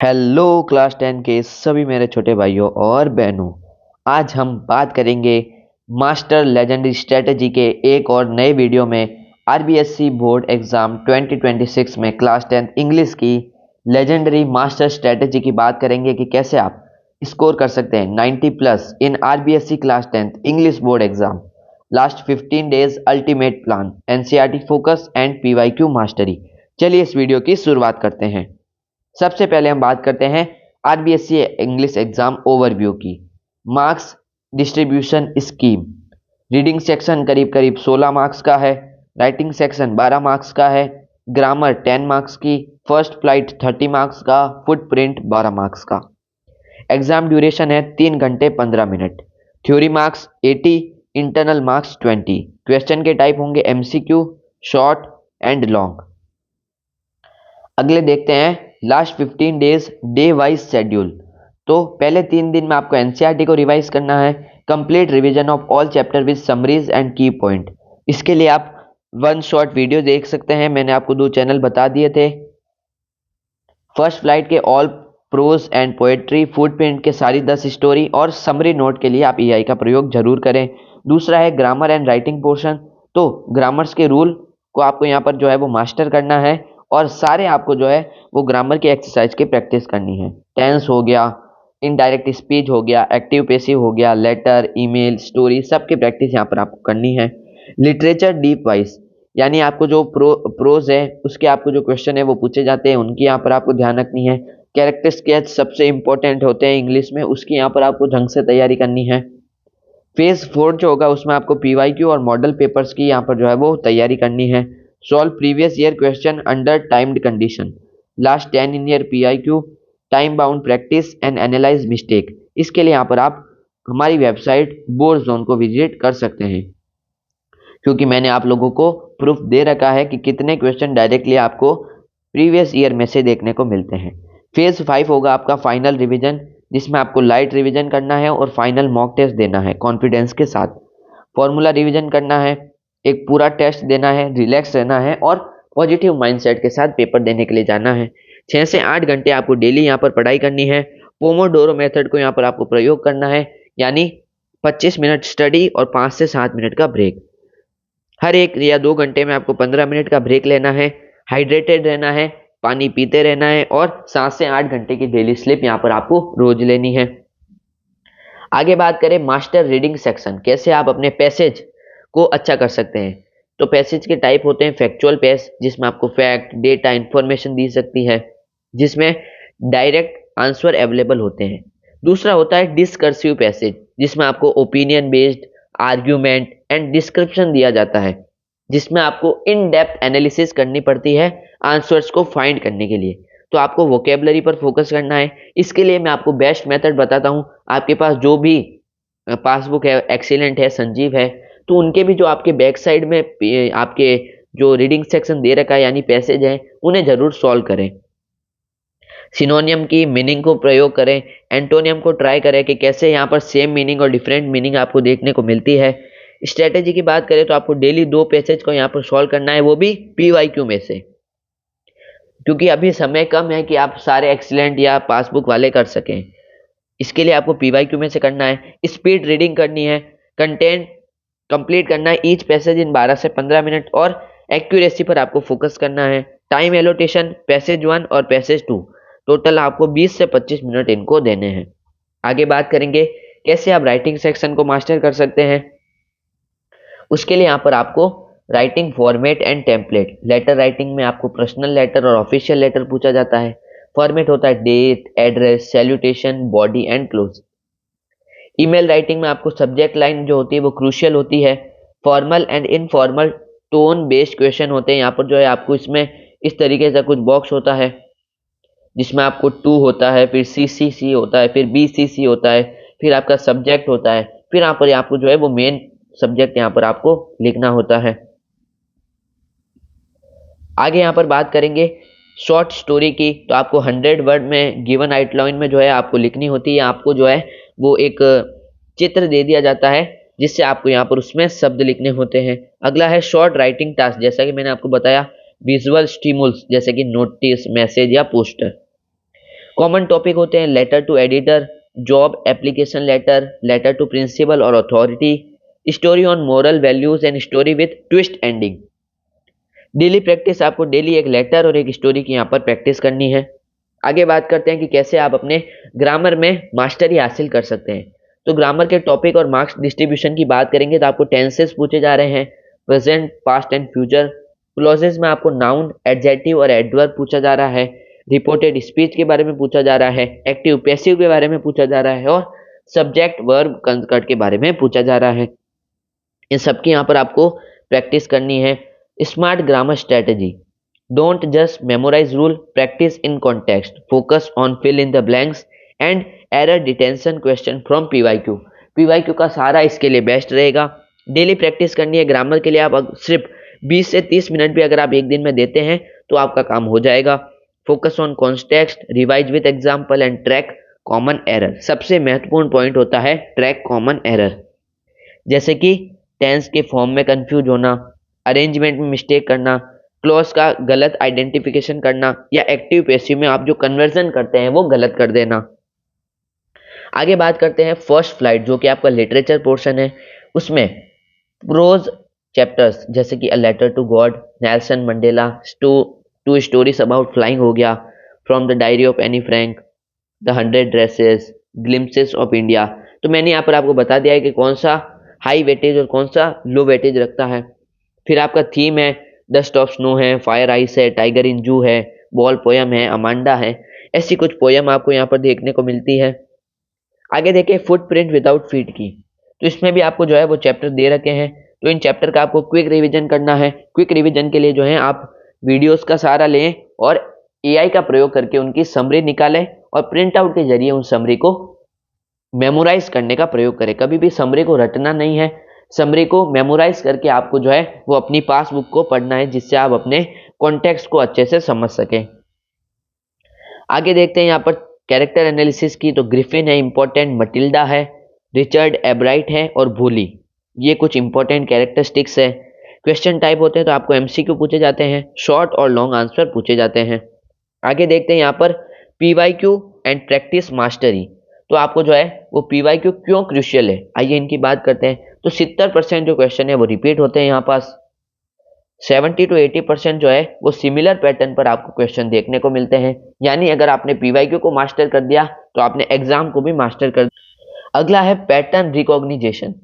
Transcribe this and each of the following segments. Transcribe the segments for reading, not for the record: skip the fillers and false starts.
Hello class 10 के सभी मेरे छोटे भाइयों और बहनों। आज हम बात करेंगे मास्टर लेजेंडरी स्ट्रेटजी के एक और नए वीडियो में आरबीएससी बोर्ड एग्जाम 2026 में क्लास 10 इंग्लिश की लेजेंडरी मास्टर स्ट्रेटजी की बात करेंगे कि कैसे आप स्कोर कर सकते हैं 90 plus in RBSC class 10 English board exam. Last 15 days ultimate plan, NCERT focus and PYQ mastery. चलिए इस वीडियो की शुरुआत करते हैं। सबसे पहले हम बात करते हैं आरबीएससी इंग्लिश एग्जाम ओवरव्यू की। Marks distribution scheme. Reading section करीब करीब 16 मार्क्स का है, राइटिंग सेक्शन 12 मार्क्स का है, ग्रामर 10 मार्क्स की, फर्स्ट फ्लाइट 30 मार्क्स का, फुटप्रिंट 12 मार्क्स का। एग्जाम ड्यूरेशन है 3 घंटे 15 minute. Theory marks 80, internal marks 20। Question के टाइप होंगे एमसीक्यू, शॉर्ट एंड लॉन्ग। अगले देखते हैं last 15 days day wise schedule. तो पहले 3 दिन में आपको एनसीईआरटी को रिवाइज करना है। Complete revision of all chapter with summaries and की पॉइंट। इसके लिए आप वन शॉट वीडियो देख सकते हैं, मैंने आपको 2 चैनल बता दिए थे। फर्स्ट फ्लाइट के all prose and poetry, footprint के सारी 10 स्टोरी और समरी नोट के लिए आप ईआई का प्रयोग जरूर करें। दूसरा है ग्रामर एंड राइटिंग पोर्शन। तो ग्रामर्स के रूल को आपको यहाँ पर जो है वो मास्टर करना है और सारे आपको जो है वो ग्रामर की एक्सरसाइज की प्रैक्टिस करनी है। टेंस हो गया, इनडायरेक्ट स्पीच हो गया, एक्टिव पैसिव हो गया, लेटर, ईमेल, स्टोरी, सबकी प्रैक्टिस यहाँ पर आपको करनी है। लिटरेचर डीप वाइज, यानी आपको जो प्रोज है उसके आपको जो क्वेश्चन है वो पूछे जाते हैं, उनकी यहाँ पर आपको ध्यान रखनी है। कैरेक्टर स्केच सबसे इंपॉर्टेंट होते हैं इंग्लिश में, उसकी यहाँ पर आपको ढंग से तैयारी करनी है। फेज 4 जो होगा उसमें आपको पीवाईक्यू और मॉडल पेपर्स की यहाँ पर जो है वो तैयारी करनी है। Solve previous year question under timed condition. Last 10 in year PIQ, time bound practice and analyse mistake. इसके लिए यहाँ पर आप हमारी वेबसाइट बोर्ड जोन को विजिट कर सकते हैं, क्योंकि मैंने आप लोगों को प्रूफ दे रखा है कि कितने क्वेश्चन डायरेक्टली आपको प्रीवियस ईयर में से देखने को मिलते हैं। फेज 5 होगा आपका फाइनल रिवीजन, जिसमें आपको लाइट रिवीजन करना है और फाइनल मॉक टेस्ट देना है कॉन्फिडेंस के साथ। फॉर्मूला रिवीजन करना है, एक पूरा टेस्ट देना है, रिलैक्स रहना है और पॉजिटिव माइंडसेट के साथ पेपर देने के लिए जाना है। 6 से 8 घंटे आपको डेली यहाँ पर पढ़ाई करनी है। पोमोडोरो मेथड को यहाँ पर आपको प्रयोग करना है, यानी 25 मिनट स्टडी और 5 से 7 मिनट का ब्रेक। हर 1 या 2 घंटे में आपको 15 मिनट का ब्रेक लेना है। हाइड्रेटेड रहना है, पानी पीते रहना है और 7 से 8 घंटे की डेली स्लीप यहाँ पर आपको रोज लेनी है। आगे बात करें मास्टर रीडिंग सेक्शन, कैसे आप अपने पैसेज को अच्छा कर सकते हैं। तो पैसेज के टाइप होते हैं फैक्चुअल पैसेज, जिसमें आपको फैक्ट, डेटा, इंफॉर्मेशन दी सकती है, जिसमें डायरेक्ट आंसर अवेलेबल होते हैं। दूसरा होता है डिस्कर्सिव पैसेज, जिसमें आपको opinion based argument and description दिया जाता है, जिसमें आपको इन डेप्थ एनालिसिस करनी पड़ती है आंसर्स को फाइंड करने के लिए। तो आपको वोकेबलरी पर फोकस करना है। इसके लिए मैं आपको बेस्ट मेथड बताता हूँ। आपके पास जो भी पासबुक है, एक्सीलेंट है, संजीव है, तो उनके भी जो आपके बैक साइड में आपके जो रीडिंग सेक्शन दे रखा है यानी पैसेज है, उन्हें जरूर सॉल्व करें। सिनोनियम की मीनिंग को प्रयोग करें, एंटोनियम को ट्राई करें कि कैसे यहाँ पर सेम मीनिंग और डिफरेंट मीनिंग आपको देखने को मिलती है। स्ट्रेटेजी की बात करें तो आपको डेली 2 पैसेज को यहाँ पर सॉल्व करना है, वो भी पीवाईक्यू में से, क्योंकि अभी समय कम है कि आप सारे एक्सीलेंट या पासबुक वाले कर सकें। इसके लिए आपको पीवाईक्यू में से करना है। स्पीड रीडिंग करनी है, कंटेंट कंप्लीट करना है ईच पैसेज इन 12 से 15 मिनट और एक्यूरेसी पर आपको फोकस करना है। टाइम एलोटेशन पैसेज 1 और पैसेज 2, टोटल आपको 20 से 25 मिनट इनको देने हैं। आगे बात करेंगे कैसे आप राइटिंग सेक्शन को मास्टर कर सकते हैं। उसके लिए यहाँ पर आपको writing format and template. Letter writing में आपको पर्सनल लेटर और ऑफिशियल लेटर पूछा जाता है। फॉर्मेट होता है date, address, salutation, body and close. Email writing में आपको सब्जेक्ट लाइन जो होती है वो क्रूशियल होती है। Formal and informal tone based question होते हैं। यहाँ पर जो है आपको इसमें इस तरीके से कुछ बॉक्स होता है, जिसमें आपको टू होता है, फिर सीसीसी होता है, फिर बीसीसी होता है, फिर आपका सब्जेक्ट होता है, फिर यहाँ पर आपको जो है वो मेन सब्जेक्ट यहाँ पर आपको लिखना होता है। आगे यहाँ पर बात करेंगे शॉर्ट स्टोरी की, तो आपको 100 वर्ड में गिवन आउटलाइन में जो है आपको लिखनी होती है। आपको जो है वो एक चित्र दे दिया जाता है, जिससे आपको यहाँ पर उसमें शब्द लिखने होते हैं। अगला है शॉर्ट राइटिंग टास्क, जैसा कि मैंने आपको बताया विजुअल स्टिमुल्स, जैसे कि नोटिस, मैसेज या पोस्टर। कॉमन टॉपिक होते हैं letter to editor, job application letter, letter to principal और authority, story on moral values and story with twist ending. Daily practice, आपको डेली एक लेटर और एक स्टोरी की यहाँ पर प्रैक्टिस करनी है। आगे बात करते हैं कि कैसे आप अपने ग्रामर में मास्टरी हासिल कर सकते हैं। तो ग्रामर के टॉपिक और मार्क्स डिस्ट्रीब्यूशन की बात करेंगे तो आपको टेंसेस पूछे जा रहे हैं, present, past and future. Clauses में आपको नाउन, एडजेक्टिव और एडवर्ब पूछा जा रहा है। रिपोर्टेड स्पीच के बारे में पूछा जा रहा है, एक्टिव पैसिव के बारे में पूछा जा रहा है और सब्जेक्ट वर्ब कंजर्ट के बारे में पूछा जा रहा है। इन सबकी यहाँ पर आपको प्रैक्टिस करनी है। Smart grammar strategy, don't just memorise rule, practice in context, focus on fill in the blanks and error detection question from PYQ. PYQ का सहारा इसके लिए बेस्ट रहेगा। डेली प्रैक्टिस करनी है ग्रामर के लिए। आप सिर्फ 20 से 30 मिनट भी अगर आप एक दिन में देते हैं तो आपका काम हो जाएगा। Focus on context, revise with example and track common error. सबसे महत्वपूर्ण पॉइंट होता है ट्रैक कॉमन एरर, जैसे कि टेंस के फॉर्म में कंफ्यूज होना, अरेंजमेंट में मिस्टेक करना, क्लॉज का गलत आइडेंटिफिकेशन करना या एक्टिव पैसिव में आप जो कन्वर्जन करते हैं वो गलत कर देना। आगे बात करते हैं फर्स्ट फ्लाइट, जो कि आपका लिटरेचर पोर्शन है। उसमें प्रोज चैप्टर्स जैसे कि a letter to God, Nelson Mandela, two stories about flying हो गया, from the diary of Anne Frank, the 100 dresses, glimpses of India. तो मैंने यहाँ पर आपको बता दिया है कि कौन सा हाई वेटेज और कौन सा लो वेटेज रखता है। फिर आपका थीम है डस्ट ऑफ स्नो है, फायर आइस है, टाइगर इन जू है, बॉल पोयम है, अमांडा है। ऐसी कुछ पोयम आपको यहाँ पर देखने को मिलती है। आगे देखिए फुटप्रिंट विदाउट फीट की, तो इसमें भी आपको जो है वो चैप्टर दे रखे हैं। तो इन चैप्टर का आपको क्विक रिवीजन करना है। क्विक रिवीजन के लिए जो है आप वीडियोस का सहारा लें और एआई का प्रयोग करके उनकी समरी निकालें और प्रिंट आउट के जरिए उन समरी को मेमोराइज करने का प्रयोग करें। कभी भी समरी को रटना नहीं है, समरी को मेमोराइज करके आपको जो है वो अपनी पासबुक को पढ़ना है, जिससे आप अपने कॉन्टेक्स्ट को अच्छे से समझ सकें। आगे देखते हैं यहाँ पर कैरेक्टर एनालिसिस की। तो ग्रिफिन है इंपॉर्टेंट, मटिल्डा है, रिचर्ड एब्राइट है और भूली, ये कुछ इंपॉर्टेंट कैरेक्टरिस्टिक्स है। क्वेश्चन टाइप होते हैं तो आपको एमसीक्यू पूछे जाते हैं, शॉर्ट और लॉन्ग आंसर पूछे जाते हैं। आगे देखते हैं यहाँ पर पीवाईक्यू एंड प्रैक्टिस मास्टरी। तो आपको जो है वो पीवाईक्यू क्यों क्रूशियल है, आइए इनकी बात करते हैं। तो 70% जो क्वेश्चन है वो रिपीट होते हैं यहाँ पास। 70 to 80% जो है वो सिमिलर पैटर्न पर आपको क्वेश्चन देखने को मिलते हैं। यानी अगर आपने पीवाईक्यू को मास्टर कर दिया तो आपने एग्जाम को भी मास्टर कर दिया। अगला है पैटर्न रिकॉग्नाइजेशन,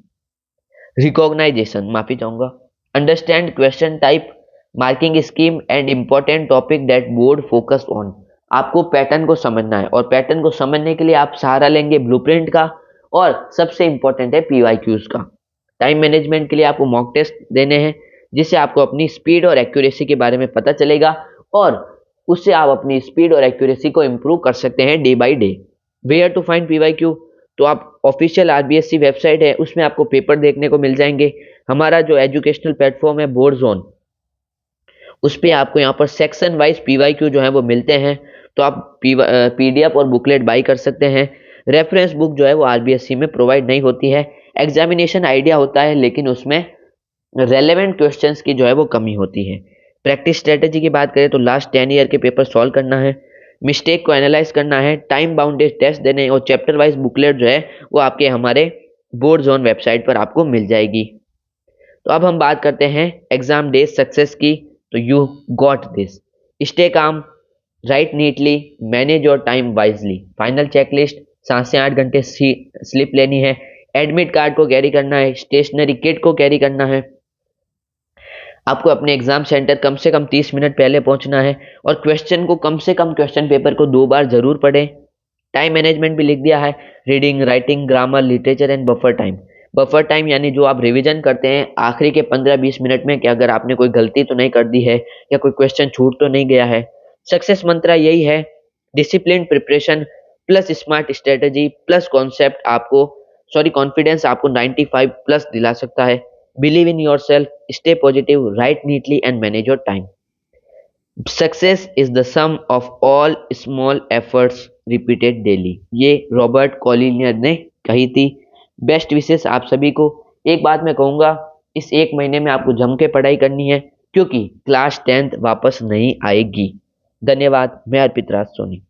माफी चाहूंगा। Understand question type, marking scheme and important topic that board focus on. आपको पैटर्न को समझना है और पैटर्न को समझने के लिए आप सहारा लेंगे ब्लूप्रिंट का और सबसे इंपॉर्टेंट है पीवाईक्यूज का। टाइम मैनेजमेंट के लिए आपको मॉक टेस्ट देने हैं, जिससे आपको अपनी स्पीड और एक्यूरेसी के बारे में पता चलेगा और उससे आप अपनी स्पीड और एक्यूरेसी को इंप्रूव कर सकते हैं day by day. Where to find PYQ, तो आप ऑफिशियल आरबीएससी वेबसाइट है उसमें आपको पेपर देखने को मिल जाएंगे। हमारा जो एजुकेशनल प्लेटफॉर्म है बोर्ड जोन, उस पर आपको यहाँ पर सेक्शन वाइज पीवाईक्यू जो है वो मिलते हैं। तो आप पीडीएफ और बुकलेट बाई कर सकते हैं। रेफरेंस बुक जो है वो आरबीएससी में प्रोवाइड नहीं होती है। एग्जामिनेशन आइडिया होता है लेकिन उसमें रेलेवेंट क्वेश्चंस की जो है वो कमी होती है। प्रैक्टिस स्ट्रेटेजी की बात करें तो लास्ट 10 ईयर के पेपर सॉल्व करना है, मिस्टेक को एनालाइज करना है, टाइम बाउंडेड टेस्ट देने और चैप्टर वाइज बुकलेट जो है वो आपके हमारे बोर्ड जोन वेबसाइट पर आपको मिल जाएगी। तो अब हम बात करते हैं एग्जाम डे सक्सेस की। तो you got this, stay calm, right neatly, manage your time wisely, final checklist, 7 से 8 घंटे स्लीप लेनी है, एडमिट कार्ड को कैरी करना है, स्टेशनरी किट को कैरी करना है। आपको अपने एग्जाम सेंटर कम से कम 30 मिनट पहले पहुंचना है और क्वेश्चन को कम से कम क्वेश्चन पेपर को 2 बार जरूर पढ़ें। टाइम मैनेजमेंट भी लिख दिया है, reading, writing, grammar, literature and buffer time. Buffer time यानी जो आप रिवीजन करते हैं आखिरी के 15-20 मिनट में कि अगर आपने कोई गलती तो नहीं कर दी है या कोई क्वेश्चन छूट तो नहीं गया है। सक्सेस मंत्र यही है, discipline preparation plus smart strategy plus confidence आपको 95 प्लस दिला सकता है। Believe in yourself, stay positive, write neatly and manage your time. Success is the sum of all small efforts repeated daily, ये Robert Collier ने कही थी। Best wishes आप सभी को। एक बात मैं कहूँगा, इस 1 महीने में आपको जम के पढ़ाई करनी है क्योंकि क्लास 10th वापस नहीं आएगी। धन्यवाद। मैं अर्पित राज सोनी।